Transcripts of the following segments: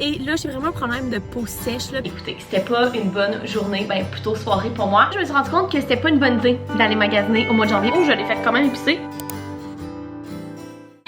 Et là, j'ai vraiment un problème de peau sèche là. Écoutez, c'était pas une bonne journée, ben plutôt soirée pour moi. Je me suis rendu compte que c'était pas une bonne idée d'aller magasiner au mois de janvier. Oh, je l'ai fait quand même épicer.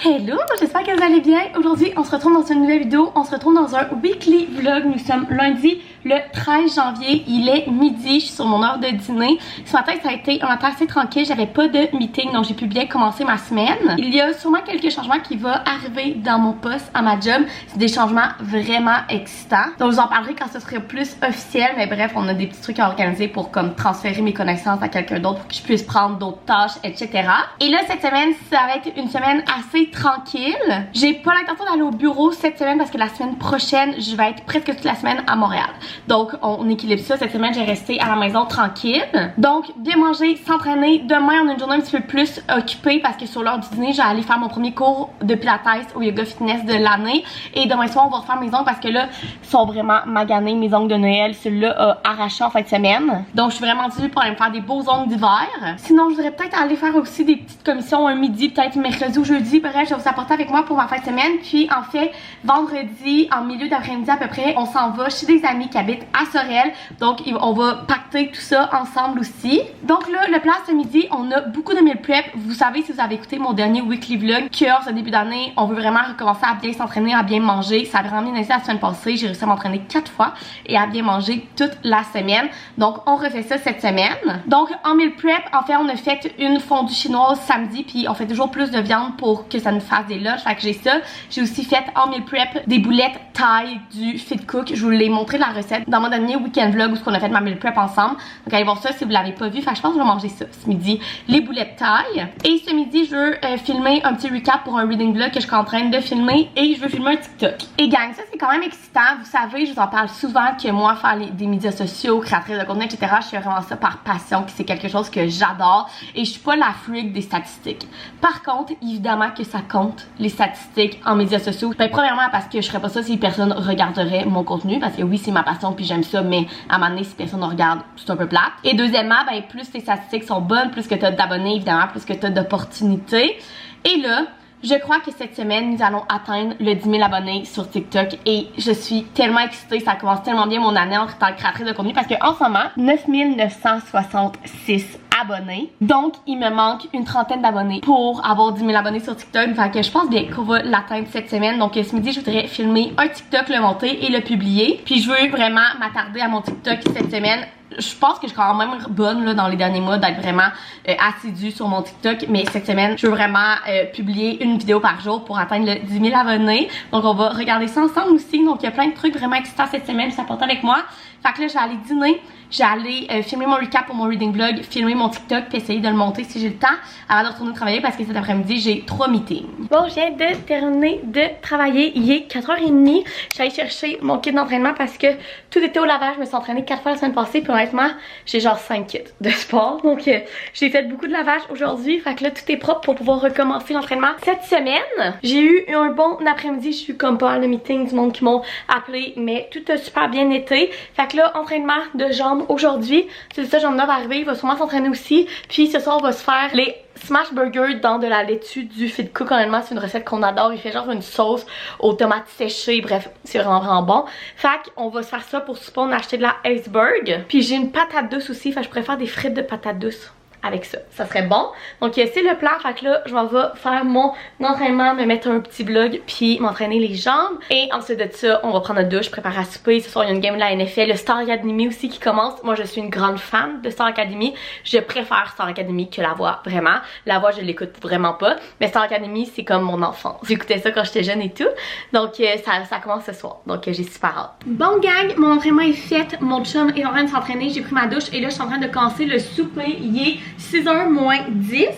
Hello, j'espère que vous allez bien. Aujourd'hui, on se retrouve dans une nouvelle vidéo. On se retrouve dans un weekly vlog. Nous sommes lundi le 13 janvier. Il est midi, je suis sur mon heure de dîner. Ce matin, ça a été un matin assez tranquille. J'avais pas de meeting, donc j'ai pu bien commencer ma semaine. Il y a sûrement quelques changements qui vont arriver dans mon poste à ma job. C'est des changements vraiment excitants. Donc je vous en parlerai quand ce sera plus officiel. Mais bref, on a des petits trucs à organiser pour comme transférer mes connaissances à quelqu'un d'autre pour que je puisse prendre d'autres tâches, etc. Et là, cette semaine, ça va être une semaine assez tranquille. J'ai pas l'intention d'aller au bureau cette semaine parce que la semaine prochaine, je vais être presque toute la semaine à Montréal. Donc, on équilibre ça. Cette semaine, j'ai resté à la maison tranquille. Donc, bien manger, s'entraîner. Demain, on a une journée un petit peu plus occupée parce que sur l'heure du dîner, j'ai allé faire mon premier cours de pilates au yoga fitness de l'année. Et demain soir, on va refaire mes ongles parce que là, ils sont vraiment maganés. Mes ongles de Noël, celui-là a arraché en fin de semaine. Donc, je suis vraiment désolée pour aller me faire des beaux ongles d'hiver. Sinon, je voudrais peut-être aller faire aussi des petites commissions un midi, peut-être mercredi ou jeudi. Bref, je vais vous apporter avec moi pour ma fin de semaine. Puis, en fait, vendredi, en milieu d'après-midi à peu près, on s'en va chez des amis qui habitent à Sorel. Donc, on va pacter tout ça ensemble aussi. Donc là, le plan ce midi, on a beaucoup de meal prep. Vous savez, si vous avez écouté mon dernier weekly vlog, que ce début d'année, on veut vraiment recommencer à bien s'entraîner, à bien manger. Ça a vraiment bien été la semaine passée. J'ai réussi à m'entraîner 4 fois et à bien manger toute la semaine. Donc, on refait ça cette semaine. Donc, en meal prep, en fait, on a fait une fondue chinoise samedi. Puis, on fait toujours plus de viande pour que ça nous fasse des lunchs. Fait que j'ai ça. J'ai aussi fait en meal prep des boulettes Thai du Fit Cook. Je vous l'ai montré la recette dans mon dernier week-end vlog où on a fait ma meal prep ensemble. Donc allez voir ça si vous l'avez pas vu. Fait que je pense que je vais manger ça ce midi. Les boulettes Thai. Et ce midi, je veux filmer un petit recap pour un reading vlog que je suis en train de filmer. Et je veux filmer un TikTok. Et gang, ça c'est quand même excitant. Vous savez, je vous en parle souvent que moi, faire des médias sociaux, créatrice de contenu, etc., je fais vraiment ça par passion. C'est quelque chose que j'adore. Et je suis pas la freak des statistiques. Par contre, évidemment que ça compte, les statistiques en médias sociaux. Ben, premièrement, parce que je ferais pas ça si personne regarderait mon contenu. Parce que oui, c'est ma passion puis j'aime ça, mais à un moment donné, si personne ne regarde, c'est un peu plate. Et deuxièmement, ben, plus tes statistiques sont bonnes, plus que tu as d'abonnés, évidemment, plus que tu as d'opportunités. Et là, je crois que cette semaine, nous allons atteindre le 10 000 abonnés sur TikTok et je suis tellement excitée, ça commence tellement bien mon année en tant que créatrice de contenu parce qu'en ce moment, 9 966 abonnés. Donc, il me manque une trentaine d'abonnés pour avoir 10 000 abonnés sur TikTok. Fait que je pense bien qu'on va l'atteindre cette semaine. Donc, ce midi, je voudrais filmer un TikTok, le monter et le publier. Puis, je veux vraiment m'attarder à mon TikTok cette semaine. Je pense que je suis quand même bonne là, dans les derniers mois d'être vraiment assidue sur mon TikTok. Mais cette semaine, je veux vraiment publier une vidéo par jour pour atteindre le 10 000 abonnés. Donc, on va regarder ça ensemble aussi. Donc, il y a plein de trucs vraiment excitants cette semaine. Ça porte avec moi. Fait que là, je vais aller dîner. J'ai allé filmer mon recap pour mon reading vlog, filmer mon TikTok puis essayer de le monter si j'ai le temps avant de retourner travailler parce que cet après-midi, j'ai 3 meetings. Bon, je viens de terminer de travailler. Il est 4h30. J'ai allé chercher mon kit d'entraînement parce que tout était au lavage. Je me suis entraînée 4 fois la semaine passée puis honnêtement, j'ai genre 5 kits de sport. Donc, j'ai fait beaucoup de lavage aujourd'hui. Fait que là, tout est propre pour pouvoir recommencer l'entraînement cette semaine. J'ai eu un bon après-midi. Je suis comme pas le meeting du monde qui m'ont appelé, mais tout a super bien été. Fait que là, entraînement de jambes aujourd'hui. C'est ça, j'en ai arrivé. Il va sûrement s'entraîner aussi. Puis ce soir, on va se faire les smash burgers dans de la laitue du Fit Cook. Honnêtement, c'est une recette qu'on adore. Il fait genre une sauce aux tomates séchées. Bref, c'est vraiment bon. Fait qu'on va se faire ça pour souper. On a acheté de la iceberg. Puis j'ai une patate douce aussi. Fait que je préfère des frites de patate douce avec ça. Ça serait bon. Donc c'est le plan. Fait que là, je m'en vais faire mon entraînement, me mettre un petit vlog, puis m'entraîner les jambes. Et ensuite de ça, on va prendre une douche, préparer à souper. Ce soir, il y a une game de la NFL. Le Star Academy aussi qui commence. Moi, je suis une grande fan de Star Academy. Je préfère Star Academy que La Voix, vraiment. La Voix, je l'écoute vraiment pas. Mais Star Academy, c'est comme mon enfance. J'écoutais ça quand j'étais jeune et tout. Donc ça commence ce soir. Donc j'ai super hâte. Bon gang, mon entraînement est fait. Mon chum est en train de s'entraîner. J'ai pris ma douche et là, je suis en train de commencer le souper. Il est 6h moins 10.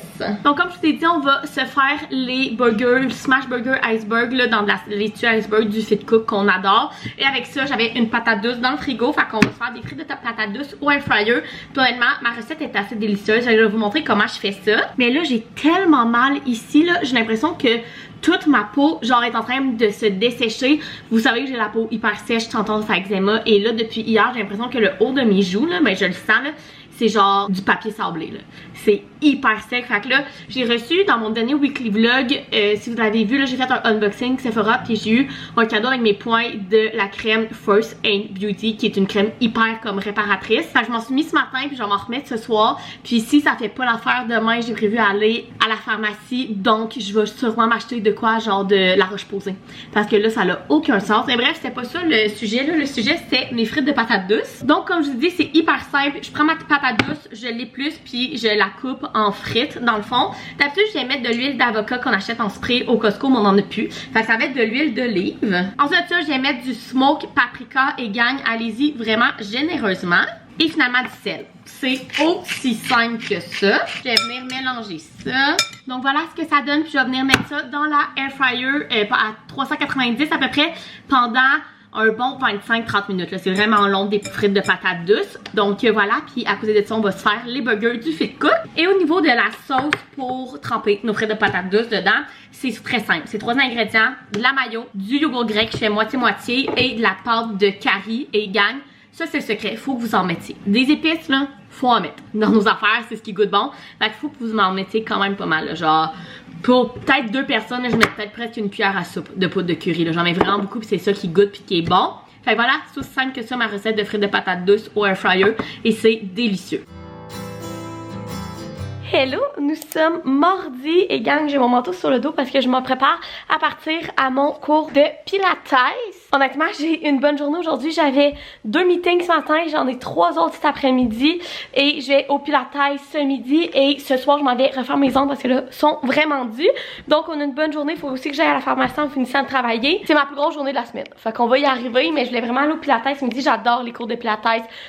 Donc comme je vous ai dit, on va se faire les burgers, smash burger iceberg là, dans de la laitue iceberg du Fit Cook qu'on adore. Et avec ça, j'avais une patate douce dans le frigo. Fait qu'on va se faire des frites de patate douce au air fryer. Puis honnêtement, ma recette est assez délicieuse. Je vais vous montrer comment je fais ça. Mais là, j'ai tellement mal ici là. J'ai l'impression que toute ma peau genre est en train de se dessécher. Vous savez que j'ai la peau hyper sèche, tendance à eczéma. Et là, depuis hier, j'ai l'impression que le haut de mes joues, là, ben je le sens là, c'est genre du papier sablé là. C'est hyper sec. Fait que là, j'ai reçu dans mon dernier weekly vlog, si vous l'avez vu, là, j'ai fait un unboxing Sephora, puis j'ai eu un cadeau avec mes points de la crème First Aid Beauty, qui est une crème hyper comme réparatrice. Fait que je m'en suis mis ce matin, puis je vais m'en remettre ce soir. Puis si ça fait pas l'affaire, demain, j'ai prévu aller à la pharmacie, donc je vais sûrement m'acheter de quoi, genre de la Roche-Posay. Parce que là, ça n'a aucun sens. Mais bref, c'était pas ça le sujet, là. Le sujet, c'était mes frites de patates douces. Donc, comme je vous dis, c'est hyper simple. Je prends ma patate douce, je l'épluche, puis je la coupe en frites, dans le fond. D'habitude, je vais mettre de l'huile d'avocat qu'on achète en spray au Costco, mais on en a plus. Fait que ça va être de l'huile d'olive. Ensuite, ça, je vais mettre du smoke, paprika et gagne. Allez-y vraiment généreusement. Et finalement, du sel. C'est aussi simple que ça. Je vais venir mélanger ça. Donc voilà ce que ça donne. Puis je vais venir mettre ça dans la air fryer à 390 à peu près pendant un bon 25-30 minutes. C'est vraiment long, des frites de patates douces. Donc voilà, puis à côté de ça, on va se faire les burgers du Fit Cook. Et au niveau de la sauce pour tremper nos frites de patates douces dedans, c'est très simple. C'est 3 ingrédients, de la mayo, du yogourt grec, je fais moitié-moitié, et de la pâte de curry et gagne. Ça, c'est le secret. Faut que vous en mettiez. Des épices, là, faut en mettre. Dans nos affaires, c'est ce qui goûte bon. Fait qu'il faut que vous en mettiez quand même pas mal. Là. Genre, pour peut-être 2 personnes, là, je mets peut-être presque une cuillère à soupe de poudre de curry. J'en mets vraiment beaucoup, puis c'est ça qui goûte puis qui est bon. Fait que voilà, c'est aussi simple que ça, ma recette de frites de patates douces au air fryer. Et c'est délicieux. Hello, nous sommes mardi et gang, j'ai mon manteau sur le dos parce que je me prépare à partir à mon cours de pilates. Honnêtement, j'ai une bonne journée aujourd'hui. J'avais 2 meetings ce matin, j'en ai 3 autres cet après-midi et je vais au pilates ce midi et ce soir, je m'en vais refaire mes ongles parce que là, sont vraiment dus. Donc, on a une bonne journée. Il faut aussi que j'aille à la pharmacie en finissant de travailler. C'est ma plus grosse journée de la semaine. Fait qu'on va y arriver, mais je voulais vraiment aller au pilates ce midi. J'adore les cours de pilates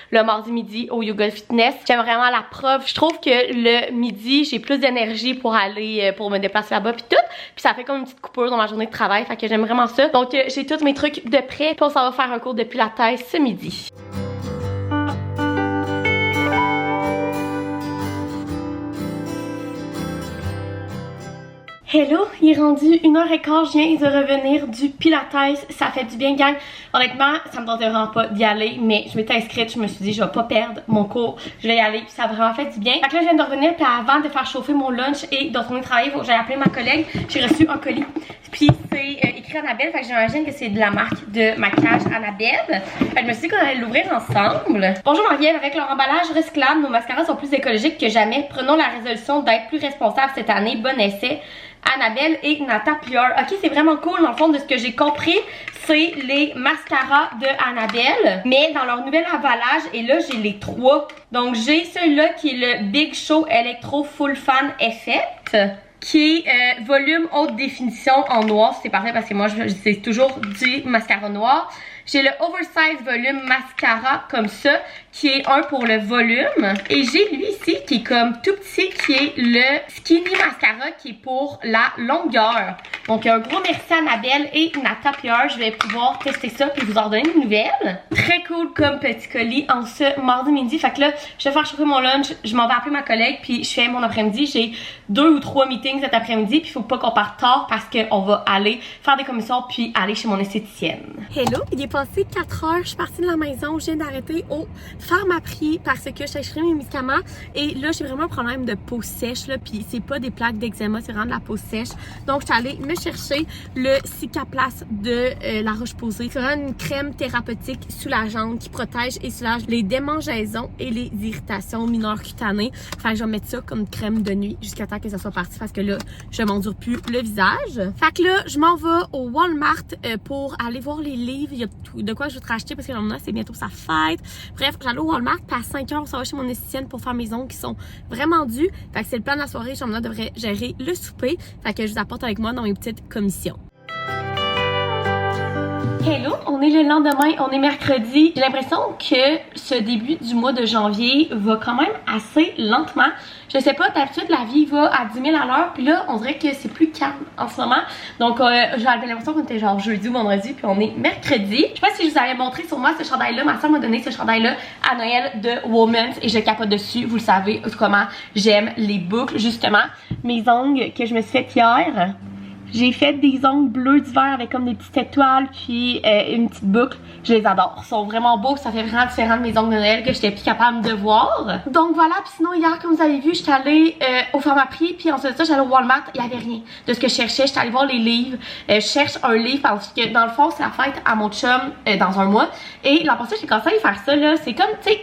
le mardi midi au Yoga Fitness. J'aime vraiment la prof. Je trouve que le midi, j'ai plus d'énergie pour aller, pour me déplacer là-bas puis tout. Puis ça fait comme une petite coupure dans ma journée de travail. Fait que j'aime vraiment ça. Donc, j'ai tous mes trucs de prêt. Puis on s'en va faire un cours de pilates ce midi. Hello, il est rendu 1h15, je viens de revenir du pilates, ça fait du bien gang. Honnêtement, ça me tentait vraiment pas d'y aller, mais je m'étais inscrite, je me suis dit je vais pas perdre mon cours, je vais y aller, puis ça a vraiment fait du bien. Fait que là je viens de revenir, puis avant de faire chauffer mon lunch et de retourner travailler, faut que j'aille appeler ma collègue, j'ai reçu un colis. Puis c'est écrit Annabelle, fait que j'imagine que c'est de la marque de maquillage Annabelle. Fait que je me suis dit qu'on allait l'ouvrir ensemble. Bonjour Marie-Ève, avec leur emballage recyclable, nos mascaras sont plus écologiques que jamais. Prenons la résolution d'être plus responsable cette année, bon essai. Annabelle et Nata Plieur. Ok, c'est vraiment cool dans le fond de ce que j'ai compris. C'est les mascaras de Annabelle, mais dans leur nouvel emballage. Et là, j'ai les 3. Donc, j'ai celui-là qui est le Big Show Electro Full Fan Effect, qui est volume haute définition en noir. C'est parfait parce que moi, c'est toujours du mascara noir. J'ai le Oversize Volume Mascara comme ça, qui est un pour le volume. Et j'ai lui ici, qui est comme tout petit, qui est le Skinny Mascara, qui est pour la longueur. Donc, un gros merci à Annabelle et Nata Plieur. Je vais pouvoir tester ça puis vous en donner une nouvelle. Très cool comme petit colis en ce mardi midi. Fait que là, je vais faire chauffer mon lunch. Je m'en vais appeler ma collègue puis je fais mon après-midi. J'ai 2 ou 3 meetings cet après-midi. Puis il faut pas qu'on parte tard parce qu'on va aller faire des commissions puis aller chez mon esthéticienne. Hello, il est passé 4 heures. Je suis partie de la maison. Je viens d'arrêter au Pharmaprix parce que j'ai acheté mes médicaments. Et là, j'ai vraiment un problème de peau sèche. Là, puis c'est pas des plaques d'eczéma, c'est vraiment de la peau sèche. Donc, je suis allée me chercher le Cicaplast de la Roche-Posay. C'est vraiment une crème thérapeutique soulageante qui protège et soulage les démangeaisons et les irritations mineures cutanées. Fait que je vais mettre ça comme crème de nuit jusqu'à temps que ça soit parti parce que là, je m'endure plus le visage. Fait que là, je m'en vais au Walmart pour aller voir les livres. Il y a tout de quoi je vais te racheter parce que là, c'est bientôt sa fête. Bref, j'allais au Walmart puis à 5 h, on s'en va chez mon esthéticienne pour faire mes ongles qui sont vraiment dus. Fait que c'est le plan de la soirée. Jean-Mona devrait gérer le souper. Fait que je vous apporte avec moi dans mes petites commissions. Hello, on est le lendemain, on est mercredi. J'ai l'impression que ce début du mois de janvier va quand même assez lentement. Je sais pas, d'habitude la vie va à 10 000 à l'heure, puis là on dirait que c'est plus calme en ce moment. Donc j'avais l'impression qu'on était genre jeudi ou vendredi, puis on est mercredi. Je sais pas si je vous avais montré sur moi ce chandail-là. Ma soeur m'a donné ce chandail-là à Noël de Woman's et je capote dessus. Vous le savez comment j'aime les boucles, justement. Mes ongles que je me suis fait hier. J'ai fait des ongles bleus d'hiver avec comme des petites étoiles puis une petite boucle. Je les adore. Ils sont vraiment beaux. Ça fait vraiment différent de mes ongles de Noël que j'étais plus capable de voir. Donc voilà. Puis sinon, hier, comme vous avez vu, j'étais allée au Pharmaprix. Puis ensuite de ça, j'allais au Walmart. Il n'y avait rien de ce que je cherchais. J'étais allée voir les livres. Je cherche un livre parce que dans le fond, c'est la fête à mon chum dans un mois. Et l'an passé, j'ai commencé à faire ça. C'est comme, tu sais,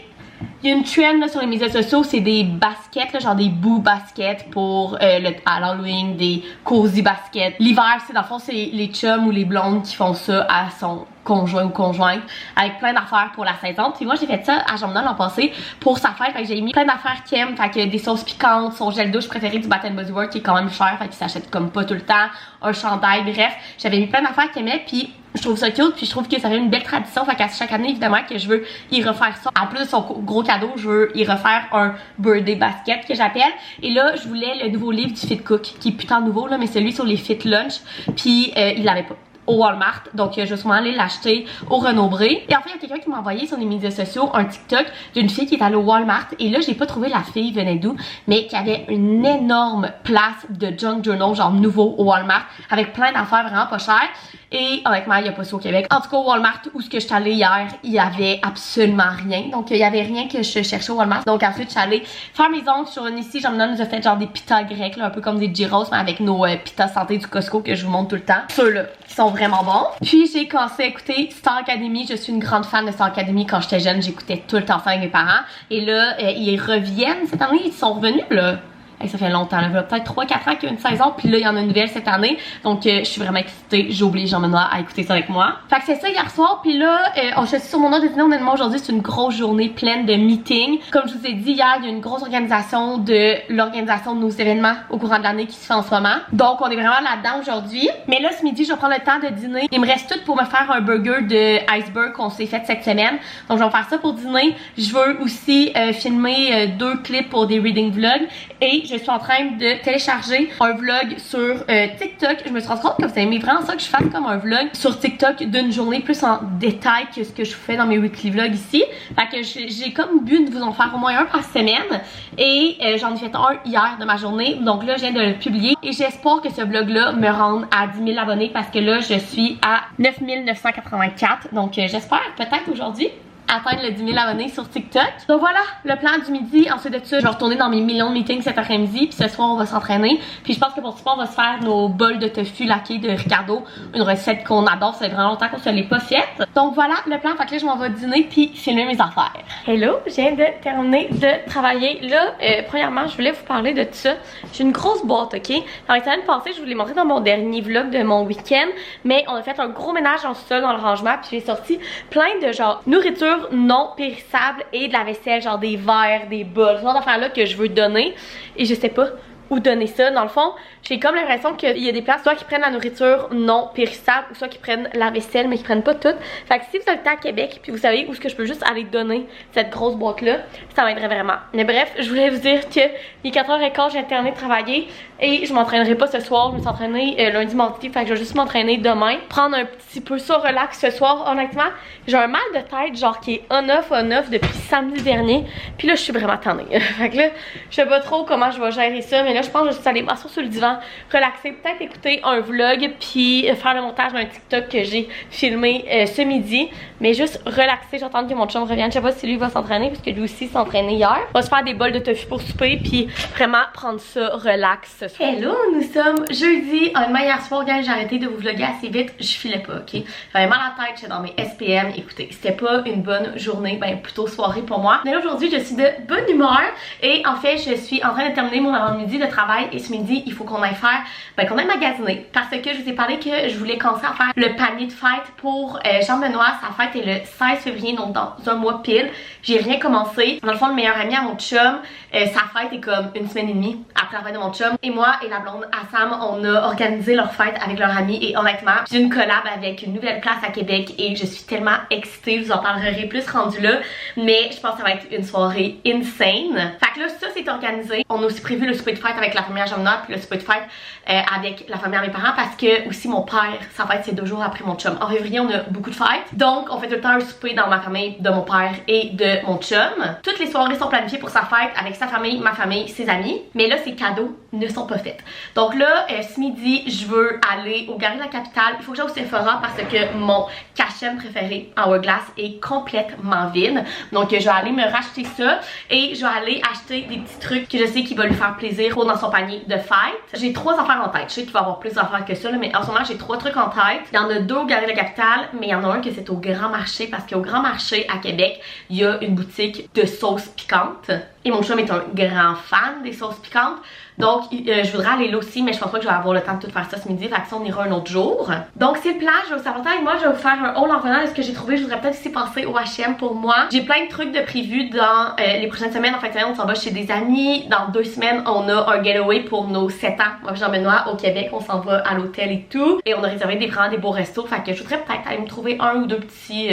il y a une trend là, sur les médias sociaux, c'est des baskets, là, genre des boo baskets pour à l'Halloween, des cozy baskets. L'hiver, c'est dans le fond, c'est les chums ou les blondes qui font ça à son conjoint ou conjointe avec plein d'affaires pour la saison. Puis moi j'ai fait ça à Jomna l'an passé pour sa fête, fait que j'ai mis plein d'affaires qu'il aime, fait que des sauces piquantes, son gel douche préféré du Bath & Body Works qui est quand même cher, fait qu'il s'achète comme pas tout le temps, un chandail, bref, j'avais mis plein d'affaires qu'il aimait, puis je trouve ça cute, puis je trouve que ça fait une belle tradition, fait qu'à chaque année évidemment que je veux y refaire ça. En plus de son gros cadeau, je veux y refaire un birthday basket que j'appelle, et là je voulais le nouveau livre du Fit Cook qui est putain nouveau là, mais celui sur les fit lunch, puis il l'avait pas au Walmart, donc je suis allée l'acheter au Renaud-Bré. Et en fait, il y a quelqu'un qui m'a envoyé sur les médias sociaux un TikTok d'une fille qui est allée au Walmart, et là j'ai pas trouvé la fille venait d'où, mais qui avait une énorme place de junk journal genre nouveau au Walmart avec plein d'affaires vraiment pas chères. Et honnêtement, il n'y a pas ça au Québec. En tout cas, au Walmart où je suis allée hier, il y avait absolument rien. Donc, il y avait rien que je cherchais au Walmart. Donc, ensuite, je suis allée faire mes ongles sur une ici. J'en nous a fait genre des pitas grecs, là, un peu comme des gyros, mais avec nos pitas santé du Costco que je vous montre tout le temps. Ceux-là, qui sont vraiment bons. Puis, j'ai commencé à écouter Star Academy. Je suis une grande fan de Star Academy. Quand j'étais jeune, j'écoutais tout le temps ça avec mes parents. Et là, ils reviennent cette année. Ils sont revenus, là. Et ça fait longtemps, là, peut-être 3-4 ans qu'il y a une saison, puis là il y en a une nouvelle cette année, donc je suis vraiment excitée, j'ai obligé Jean-Benoît à écouter ça avec moi. Fait que c'est ça hier soir, puis là je suis sur mon heure de dîner. Honnêtement aujourd'hui c'est une grosse journée pleine de meetings. Comme je vous ai dit hier, il y a une grosse organisation de l'organisation de nos événements au courant de l'année qui se fait en ce moment, donc on est vraiment là-dedans aujourd'hui. Mais là ce midi je vais prendre le temps de dîner, il me reste tout pour me faire un burger de iceberg qu'on s'est fait cette semaine, donc je vais faire ça pour dîner. Je veux aussi filmer 2 clips pour des reading vlogs, et je suis en train de télécharger un vlog sur TikTok. Je me suis rendu compte que vous aimez vraiment ça que je fasse comme un vlog sur TikTok d'une journée plus en détail que ce que je fais dans mes weekly vlogs ici. Fait que j'ai comme but de vous en faire au moins un par semaine, et j'en ai fait un hier de ma journée, donc là je viens de le publier et j'espère que ce vlog là me rende à 10 000 abonnés parce que là je suis à 9 984, donc j'espère peut-être aujourd'hui atteindre le 10 000 abonnés sur TikTok. Donc voilà le plan du midi. Ensuite de ça, je vais retourner dans mes millions de meetings cet après-midi. Puis ce soir, on va s'entraîner. Puis je pense que pour ce soir, on va se faire nos bols de tofu laqués de Ricardo. Une recette qu'on adore. Ça fait vraiment longtemps qu'on se l'est pas faite. Donc voilà le plan. Fait que là, je m'en vais dîner puis filmer mes affaires. Hello, je viens de terminer de travailler. Là, premièrement, je voulais vous parler de tout ça. J'ai une grosse boîte, ok? Dans la semaine passée, je vous l'ai montré dans mon dernier vlog de mon week-end. Mais on a fait un gros ménage en sol dans le rangement. Puis j'ai sorti plein de genre nourriture non périssable et de la vaisselle, genre des verres, des bols, ce genre d'affaires là que je veux donner, et je sais pas où donner ça. Dans le fond, j'ai comme l'impression qu'il y a des places soit qui prennent la nourriture non périssable ou soit qui prennent la vaisselle mais qui prennent pas toutes. Fait que si vous habitez à Québec puis vous savez où est-ce que je peux juste aller donner cette grosse boîte là, ça m'aiderait vraiment. Mais bref, je voulais vous dire que il est 4h15, j'ai terminé de travailler et je m'entraînerai pas ce soir. Je me suis entraînée lundi, mardi, fait que je vais juste m'entraîner demain. Prendre un petit peu ça relax ce soir. Honnêtement, j'ai un mal de tête genre qui est on-off depuis samedi dernier. Puis là, je suis vraiment tannée. Fait que là, je sais pas trop comment je vais gérer ça, mais là, je pense que je vais juste aller m'asseoir sur le divan, relaxer, peut-être écouter un vlog, puis faire le montage d'un TikTok que j'ai filmé ce midi. Mais juste relaxer, j'attends que mon chum revienne. Je sais pas si lui va s'entraîner, parce que lui aussi s'entraînait hier. On va se faire des bols de tofu pour souper, puis vraiment prendre ça relax ce soir. Hello, nous sommes jeudi. Honnêtement, hier soir, j'ai arrêté de vous vlogger assez vite. Je filais pas, ok? J'avais mal à la tête, j'étais dans mes SPM. Écoutez, c'était pas une bonne journée, ben plutôt soirée pour moi. Mais là, aujourd'hui, je suis de bonne humeur. Et en fait, je suis en train de terminer mon avant-midi de travail. Et ce midi, il faut qu'on aille faire, qu'on aille magasiner. Parce que je vous ai parlé que je voulais commencer à faire le panier de fête pour Jean-Benoît. Sa fête est le 16 février, donc dans un mois pile. J'ai rien commencé. Dans le fond, le meilleur ami à mon chum, sa fête est comme une semaine et demie après la fête de mon chum. Et moi et la blonde Assam, on a organisé leur fête avec leur ami. Et honnêtement, j'ai une collab avec une nouvelle place à Québec et je suis tellement excitée. Je vous en parlerai plus rendu là. Mais je pense que ça va être une soirée insane. Fait que là, ça c'est organisé. On a aussi prévu le souper de fête fête avec la famille à Jamna, puis le souper de fête avec la famille à mes parents parce que aussi mon père, sa fête c'est 2 jours après mon chum. En février, on a beaucoup de fêtes. Donc, on fait tout le temps un souper dans ma famille de mon père et de mon chum. Toutes les soirées sont planifiées pour sa fête avec sa famille, ma famille, ses amis. Mais là, ses cadeaux ne sont pas faits. Donc là, ce midi, je veux aller au Galeries de la Capitale. Il faut que j'aille au Sephora parce que mon cachet préféré Hourglass est complètement vide. Donc, je vais aller me racheter ça et je vais aller acheter des petits trucs que je sais qui vont lui faire plaisir pour dans son panier de fête. J'ai 3 affaires en tête. Je sais qu'il va y avoir plus d'affaires que ça, là, mais en ce moment, j'ai 3 trucs en tête. Il y en a 2 au Galeries de la Capitale, mais il y en a un que c'est au Grand Marché parce qu'au Grand Marché à Québec, il y a une boutique de sauces piquantes. Et mon chum est un grand fan des sauces piquantes. Donc, je voudrais aller là aussi, mais je pense pas que je vais avoir le temps de tout faire ça ce midi. Fait que ça, on ira un autre jour. Donc, c'est le plan. Je vais au Saint-Valentin et moi, je vais vous faire un haul en revenant de ce que j'ai trouvé. Je voudrais peut-être aussi passer au H&M pour moi. J'ai plein de trucs de prévus dans les prochaines semaines. En fin de semaine, on s'en va chez des amis. Dans 2 semaines, on a un getaway pour nos 7 ans. Moi, Jean-Benoît, au Québec, on s'en va à l'hôtel et tout. Et on a réservé vraiment des beaux restos. Fait que je voudrais peut-être aller me trouver 1 ou 2 petits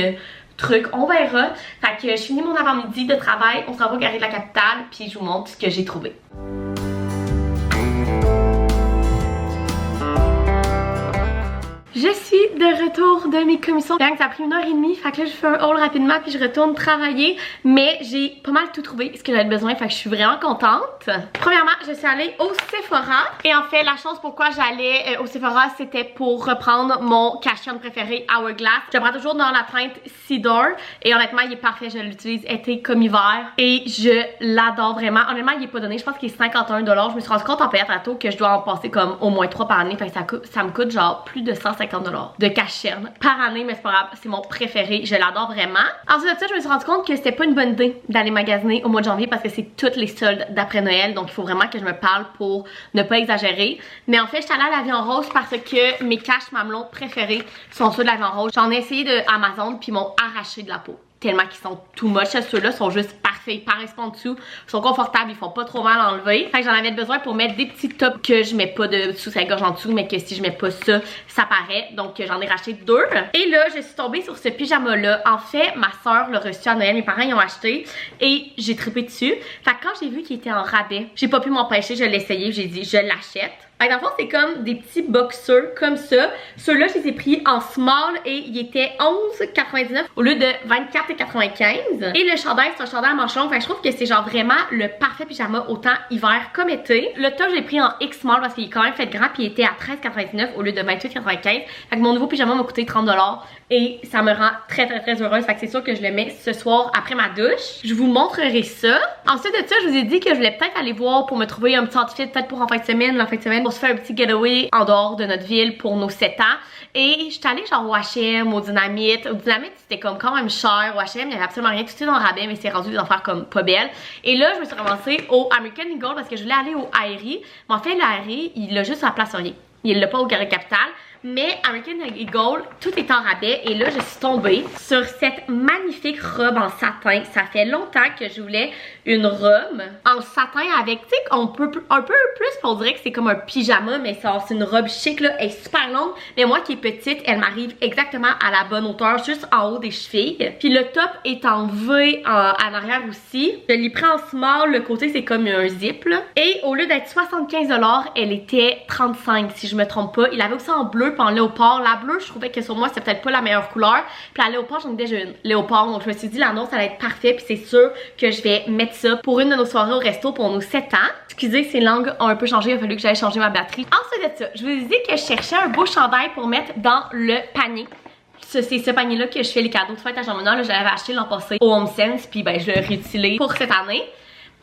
trucs, on verra. Fait que je finis mon avant-midi de travail, on s'en va au Galeries de la Capitale, puis je vous montre ce que j'ai trouvé. Je suis de retour de mes commissions. Bien que ça a pris 1h30, fait que là je fais un haul rapidement puis je retourne travailler. Mais j'ai pas mal tout trouvé ce que j'avais besoin, fait que je suis vraiment contente. Premièrement, je suis allée au Sephora. Et en fait, la chose pourquoi j'allais au Sephora, c'était pour reprendre mon cash-on préféré Hourglass. Je le prends toujours dans la teinte Cedar. Et honnêtement, il est parfait, je l'utilise été comme hiver. Et je l'adore vraiment. Honnêtement, il est pas donné, je pense qu'il est 51 $. Je me suis rendu compte en payant tantôt que je dois en passer comme au moins 3 par année. Fait que ça me coûte genre plus de 150 $. De cacherne par année, mais c'est pas grave, c'est mon préféré, je l'adore vraiment. Ensuite de ça, je me suis rendu compte que c'était pas une bonne idée d'aller magasiner au mois de janvier parce que c'est toutes les soldes d'après Noël, donc il faut vraiment que je me parle pour ne pas exagérer. Mais en fait, je suis allée à la vie en rose parce que mes caches mamelons préférés sont ceux de la vie en rose. J'en ai essayé de Amazon puis ils m'ont arraché de la peau. Tellement qu'ils sont too much. Ceux-là sont juste parfaits, ils paraissent pas en dessous, ils sont confortables, ils font pas trop mal à enlever. Fait que j'en avais besoin pour mettre des petits tops que je mets pas de sous sa gorge en dessous, mais que si je mets pas ça, ça paraît. Donc j'en ai racheté 2. Et là, je suis tombée sur ce pyjama-là. En fait, ma soeur l'a reçu à Noël, mes parents y ont acheté et j'ai trippé dessus. Fait que quand j'ai vu qu'il était en rabais, j'ai pas pu m'empêcher, je l'ai essayé, j'ai dit je l'achète. Fait que dans le fond, c'est comme des petits boxers comme ça. Ceux-là, je les ai pris en small et ils étaient 11,99 au lieu de 24,95. Et le chandail, c'est un chandail à manches longues. Fait que je trouve que c'est genre vraiment le parfait pyjama autant hiver comme été. Le top, je l'ai pris en X small parce qu'il est quand même fait grand puis il était à 13,99 au lieu de 28,95. Fait que mon nouveau pyjama m'a coûté 30 $ et ça me rend très heureuse. Fait que c'est sûr que je le mets ce soir après ma douche. Je vous montrerai ça. Ensuite de ça, je vous ai dit que je voulais peut-être aller voir pour me trouver un petit outfit peut-être pour en fin de semaine, on se fait un petit getaway en dehors de notre ville pour nos 7 ans. Et je suis allée genre au H&M, au Dynamite. Au Dynamite, c'était comme quand même cher. Au H&M, il n'y avait absolument rien. Tout était dans le rabais, mais c'est rendu des affaires comme pas belles. Et là, je me suis ramassée au American Eagle parce que je voulais aller au Aerie. Mais en fait, le Aerie, il l'a juste à la place Laurier. Il l'a pas au Galeries Capitale. Mais American Eagle, tout est en rabais. Et là, je suis tombée sur cette magnifique robe en satin. Ça fait longtemps que je voulais une robe en satin avec, tu sais, un peu plus, on dirait que c'est comme un pyjama, mais c'est une robe chic, là. Elle est super longue. Mais moi qui est petite, elle m'arrive exactement à la bonne hauteur, juste en haut des chevilles. Puis le top est en V en arrière aussi. Je l'ai pris en small. Le côté, c'est comme un zip, là. Et au lieu d'être 75 $, elle était 35 si je me trompe pas. Il avait aussi en bleu puis en léopard. La bleue, je trouvais que sur moi, c'est peut-être pas la meilleure couleur. Puis la léopard, j'en ai déjà une léopard. Donc je me suis dit, l'annonce, ça va être parfait. Puis c'est sûr que je vais mettre ça pour une de nos soirées au resto pour nos 7 ans. Excusez, ces langues ont un peu changé. Il a fallu que j'aille changer ma batterie. Ensuite de ça, je vous ai dit que je cherchais un beau chandail pour mettre dans le panier. C'est ce panier-là que je fais les cadeaux de fête à Jean-Benoît. Je l'avais acheté l'an passé au Home Sense. Puis ben, je le réutilise pour cette année.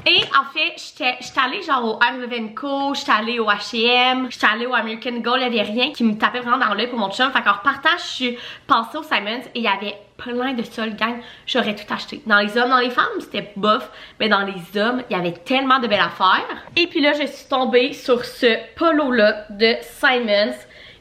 Et en fait, j'étais allée genre au Arvenco, j'étais allée au H&M, j'étais allée au American Eagle, il n'y avait rien qui me tapait vraiment dans l'œil pour mon chum. Fait qu'en repartant, je suis passée au Simons et il y avait plein de soldes, gang. J'aurais tout acheté. Dans les hommes, dans les femmes, c'était bof, mais dans les hommes, il y avait tellement de belles affaires. Et puis là, je suis tombée sur ce polo-là de Simons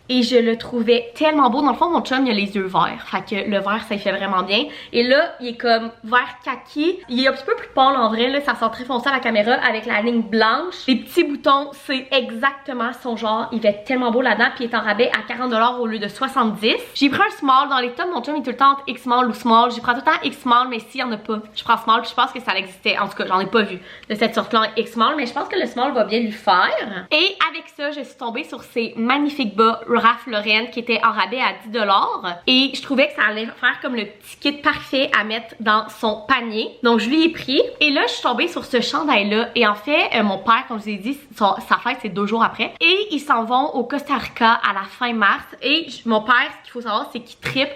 et je le trouvais tellement beau. Dans le fond, mon chum, il a les yeux verts. Fait que le vert, ça y fait vraiment bien. Et là, il est comme vert kaki. Il est un petit peu plus pâle en vrai, là, ça sent très foncé à la caméra avec la ligne blanche. Les petits boutons, c'est exactement son genre. Il fait tellement beau là-dedans, puis il est en rabais à 40$ au lieu de 70. J'ai pris un small. Dans les tops, mon chum, il est tout le temps entre X-small ou small. J'ai pris tout le temps X-small, mais s'il y en a pas, je prends small, puis je pense que ça existait. En tout cas, j'en ai pas vu de cette sorte-là en X-small, mais je pense que le small va bien lui faire. Et avec ça, je suis tombée sur ces magnifiques bas Ralph Lauren qui étaient en rabais à 10$. Et je trouvais que ça allait faire comme le petit kit parfait à mettre dans son panier. Donc je lui ai pris. Et là, je suis tombée sur ce chandail-là. Et en fait, mon père, comme je vous ai dit, sa fête, c'est 2 jours après. Et ils s'en vont au Costa Rica à la fin mars. Et mon père, ce qu'il faut savoir, c'est qu'il trippe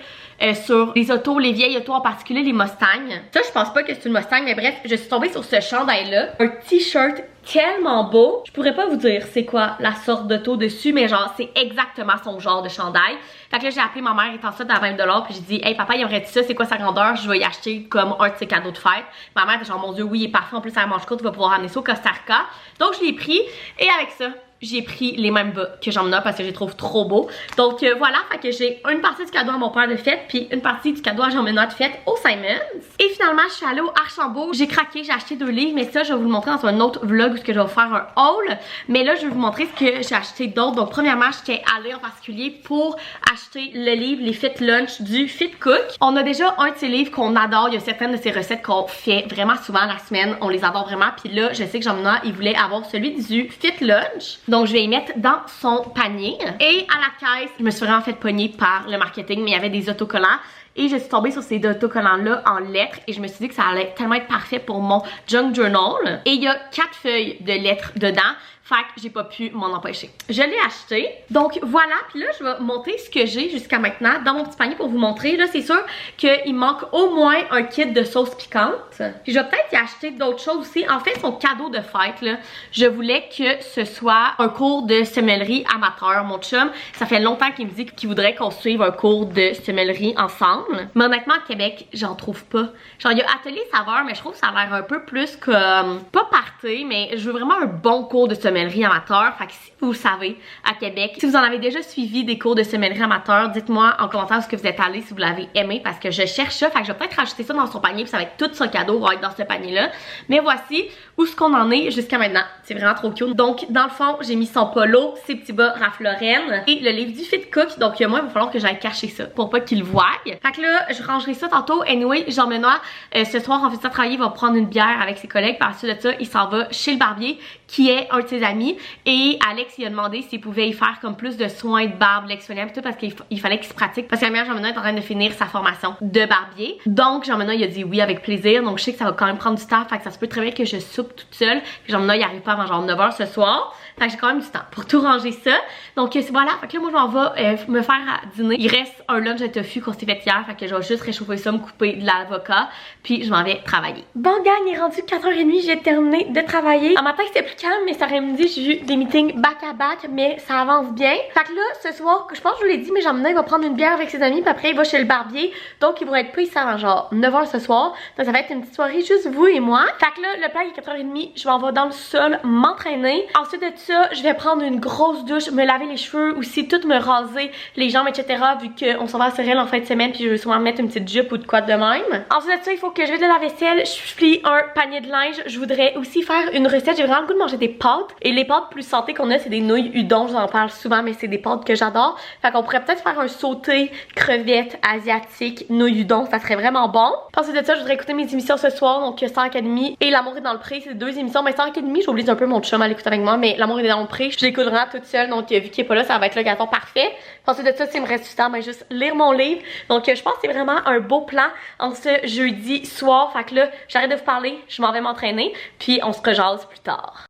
sur les autos, les vieilles autos, en particulier les Mustangs. Ça, je pense pas que c'est une Mustang, mais bref, je suis tombée sur ce chandail-là. Un t-shirt tellement beau. Je pourrais pas vous dire c'est quoi la sorte d'auto dessus, mais genre, c'est exactement son genre de chandail. Fait que là, j'ai appelé ma mère étant ça à 20$, puis j'ai dit, hey papa, il aurait dit ça, c'est quoi sa grandeur? Je vais y acheter comme un de ses cadeaux de fête. Ma mère était genre, mon Dieu, oui, il est parfait, en plus, à la manche courte, tu vas pouvoir amener ça au Costa Rica. Donc, je l'ai pris, et avec ça, j'ai pris les mêmes bas que j'en ai parce que je les trouve trop beaux. Donc voilà, fait que j'ai une partie du cadeau à mon père de fête, puis une partie du cadeau à Jean-Benoît de fête au Simons. Et finalement, je suis allée au Archambault. J'ai craqué, j'ai acheté 2 livres, mais ça, je vais vous le montrer dans un autre vlog où je vais vous faire un haul. Mais là, je vais vous montrer ce que j'ai acheté d'autres. Donc premièrement, j'étais allée en particulier pour acheter le livre Les Fit Lunch du Fit Cook. On a déjà un de ces livres qu'on adore. Il y a certaines de ces recettes qu'on fait vraiment souvent la semaine. On les adore vraiment. Puis là, je sais que Jean-Benoît, il voulait avoir celui du Fit Lunch. Donc je vais y mettre dans son panier. Et à la caisse, je me suis vraiment fait pogner par le marketing, mais il y avait des autocollants. Et je suis tombée sur ces autocollants-là en lettres et je me suis dit que ça allait tellement être parfait pour mon junk journal. Et il y a 4 feuilles de lettres dedans. Fait que j'ai pas pu m'en empêcher. Je l'ai acheté. Donc voilà, puis là je vais monter ce que j'ai jusqu'à maintenant dans mon petit panier pour vous montrer. Là c'est sûr qu'il manque au moins un kit de sauce piquante. Puis je vais peut-être y acheter d'autres choses aussi. En fait son cadeau de fête là, je voulais que ce soit un cours de semellerie amateur. Mon chum, ça fait longtemps qu'il me dit qu'il voudrait qu'on suive un cours de semellerie ensemble. Mais honnêtement à Québec, j'en trouve pas. Genre il y a atelier saveur, mais je trouve que ça a l'air un peu plus comme, pas party, mais je veux vraiment un bon cours de semellerie amateur. Fait que si vous le savez à Québec, si vous en avez déjà suivi des cours de semellerie amateur, dites-moi en commentaire ce que vous êtes allé, si vous l'avez aimé, parce que je cherche ça. Fait que je vais peut-être rajouter ça dans son panier, puis ça va être tout son cadeau va être dans ce panier là. Mais voici où ce qu'on en est jusqu'à maintenant. C'est vraiment trop cute. Donc dans le fond, j'ai mis son polo, ses petits bas Ralph Lauren et le livre du Fit Cook. Donc moi il va falloir que j'aille cacher ça pour pas qu'il le voie. Fait que là je rangerai ça tantôt. Anyway, Jean-Benoît ce soir en fait ça travailler, il va prendre une bière avec ses collègues. Par la suite de ça, il s'en va chez le barbier qui est un de ses amis. Et Alex il a demandé s'il pouvait y faire comme plus de soins de barbe, l'exfoliant tout parce qu'il fallait qu'il se pratique. Parce que la mère Jean-Benoît est en train de finir sa formation de barbier. Donc Jean-Benoît il a dit oui avec plaisir. Donc je sais que ça va quand même prendre du temps. Fait que ça se peut très bien que je soupe toute seule. Puis Jean-Benoît il arrive pas avant genre 9h ce soir. Fait que j'ai quand même du temps pour tout ranger ça. Donc voilà, fait que là moi je m'en vais me faire à dîner. Il reste un lunch de tofu qu'on s'est fait hier. Fait que je vais juste réchauffer ça, me couper de l'avocat. Puis je m'en vais travailler. Bon gang, il est rendu 4h30, j'ai terminé de travailler. En matin c'était plus calme, mais ça aurait me dit j'ai eu des meetings back à back, mais ça avance bien. Fait que là, ce soir, je pense que je vous l'ai dit, mais Jean-Benoît il va prendre une bière avec ses amis. Puis après il va chez le barbier. Donc il va être pris avant genre 9h ce soir. Donc ça va être une petite soirée juste vous et moi. Fait que là, le plan il est 4h30, je m'en vais dans le sol m'entraîner. Ensuite de ça, je vais prendre une grosse douche, me laver les cheveux, aussi tout me raser, les jambes, etc. Vu qu'on s'en va à Sorel en fin de semaine, puis je vais souvent mettre une petite jupe ou de quoi de même. Ensuite de ça, il faut que je vide la vaisselle, je plie un panier de linge. Je voudrais aussi faire une recette, j'ai vraiment le goût de manger des pâtes. Et les pâtes plus santé qu'on a, c'est des nouilles udon, je vous en parle souvent, mais c'est des pâtes que j'adore. Fait qu'on pourrait peut-être faire un sauté crevettes asiatique nouilles udon, ça serait vraiment bon. Ensuite de ça, je voudrais écouter mes émissions ce soir, donc Star Academy et L'amour est dans le pré, c'est 2 émissions. Mais Star Academy, j'oublie un peu mon chum à l'écouter avec moi, mais L'amour est dans le pré, je l'écoute vraiment toute seule, donc vu qu'il est pas là, ça va être le gâteau parfait. Ensuite de ça, s'il me reste du temps, ben juste lire mon livre. Donc je pense que c'est vraiment un beau plan en ce jeudi soir. Fait que là, j'arrête de vous parler, je m'en vais m'entraîner, puis on se rejase plus tard.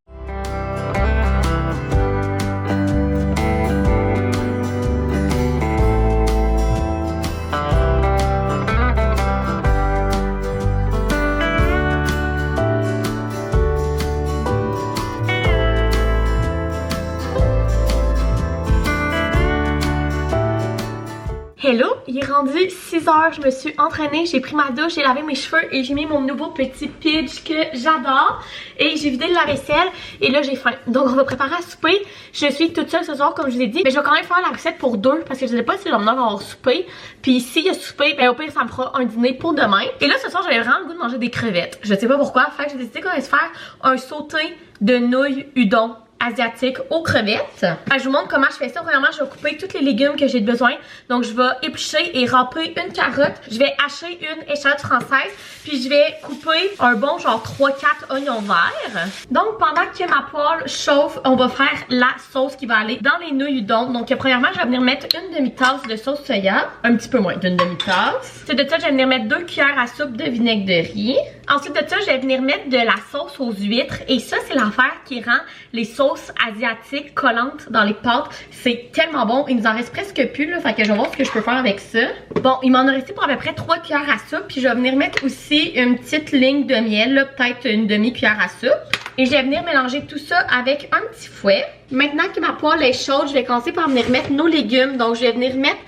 Hello, il est est rendu 6h, je me suis entraînée, j'ai pris ma douche, j'ai lavé mes cheveux et j'ai mis mon nouveau petit pitch que j'adore. Et j'ai vidé la vaisselle et là j'ai faim. Donc on va préparer à souper. Je suis toute seule ce soir comme je vous ai dit. Mais je vais quand même faire la recette pour deux parce que je sais pas si je vais me avoir souper. Puis s'il y a souper, ben au pire ça me fera un dîner pour demain. Et là ce soir j'avais vraiment le goût de manger des crevettes. Je sais pas pourquoi, fait que j'ai décidé qu'on allait se faire un sauté de nouilles udon asiatique aux crevettes. Je vous montre comment je fais ça. Premièrement, je vais couper tous les légumes que j'ai besoin. Donc, je vais éplucher et râper une carotte. Je vais hacher une échalote française. Puis, je vais couper un bon genre 3-4 oignons verts. Donc, pendant que ma poêle chauffe, on va faire la sauce qui va aller dans les nouilles udon. Donc, premièrement, je vais venir mettre une demi-tasse de sauce soya. Un petit peu moins d'une demi-tasse. Ensuite de ça, je vais venir mettre 2 cuillères à soupe de vinaigre de riz. Ensuite de ça, je vais venir mettre de la sauce aux huîtres. Et ça, c'est l'affaire qui rend les sauces asiatiques collantes dans les pâtes. C'est tellement bon. Il nous en reste presque plus, là. Fait que je vais voir ce que je peux faire avec ça. Bon, il m'en a resté pour à peu près 3 cuillères à soupe. Puis je vais venir mettre aussi une petite ligne de miel, peut-être une demi-cuillère à soupe. Et je vais venir mélanger tout ça avec un petit fouet. Maintenant que ma poêle est chaude, je vais commencer par venir mettre nos légumes. Donc je vais venir mettre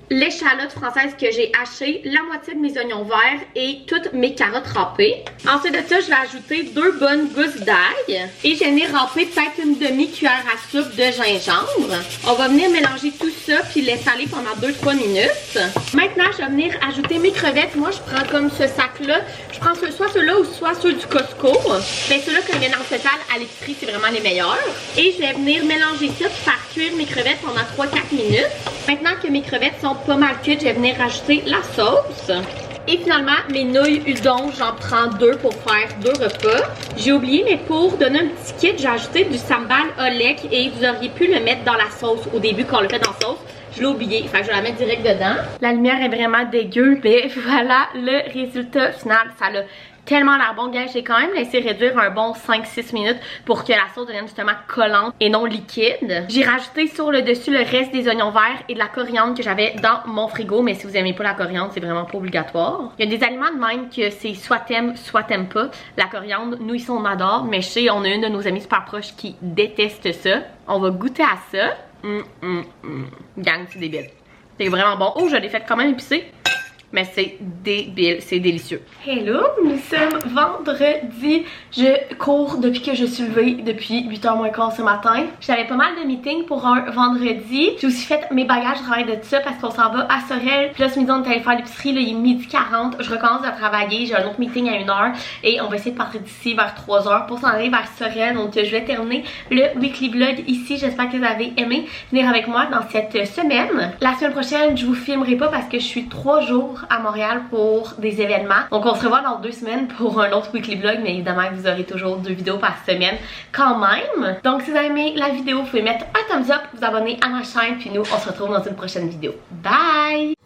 l'échalote française que j'ai hachée, la moitié de mes oignons verts et toutes mes carottes râpées. Ensuite de ça, je vais ajouter 2 bonnes gousses d'ail et je vais venir râper peut-être une demi-cuillère à soupe de gingembre. On va venir mélanger tout ça puis les saler pendant 2-3 minutes. Maintenant, je vais venir ajouter mes crevettes. Moi, je prends comme ce sac-là. Je prends soit ceux-là ou soit ceux du Costco. Mais ceux-là, quand ils viennent en total à l'épicerie, c'est vraiment les meilleurs. Et je vais venir mélanger ça puis faire cuire mes crevettes pendant 3-4 minutes. Maintenant que mes crevettes sont pas mal cuites, je vais venir rajouter la sauce. Et finalement, mes nouilles udon, j'en prends 2 pour faire 2 repas. J'ai oublié, mais pour donner un petit kit, j'ai ajouté du sambal olek et vous auriez pu le mettre dans la sauce au début quand on le fait dans la sauce. Je l'ai oublié, fait que je vais la mettre direct dedans. La lumière est vraiment dégueu, mais voilà le résultat final. Ça l'a tellement l'air bon, gars. J'ai quand même laissé réduire un bon 5-6 minutes pour que la sauce devienne justement collante et non liquide. J'ai rajouté sur le dessus le reste des oignons verts et de la coriandre que j'avais dans mon frigo, mais si vous aimez pas la coriandre, c'est vraiment pas obligatoire. Il y a des aliments de même que c'est soit t'aimes pas. La coriandre, nous ici on adore, mais je sais, on a une de nos amies super proches qui déteste ça. On va goûter à ça. Gang, c'est débile. C'est vraiment bon. Oh, je l'ai fait quand même épicé. Mais c'est débile, c'est délicieux. Hello, nous sommes vendredi. Je cours depuis que je suis levée, depuis 8h moins quart ce matin. J'avais pas mal de meetings pour un vendredi. J'ai aussi fait mes bagages, je travaille de ça parce qu'on s'en va à Sorel. Puis là, ce midi, on est allé faire l'épicerie, là, il est midi 40. Je recommence à travailler, j'ai un autre meeting à 1h. Et on va essayer de partir d'ici vers 3h pour s'en aller vers Sorel. Donc, je vais terminer le weekly vlog ici. J'espère que vous avez aimé venir avec moi dans cette semaine. La semaine prochaine, je vous filmerai pas parce que je suis 3 jours à Montréal pour des événements. Donc on se revoit dans 2 semaines pour un autre weekly vlog, mais évidemment vous aurez toujours 2 vidéos par semaine quand même. Donc si vous avez aimé la vidéo, vous pouvez mettre un thumbs up, vous abonner à ma chaîne, puis nous on se retrouve dans une prochaine vidéo. Bye!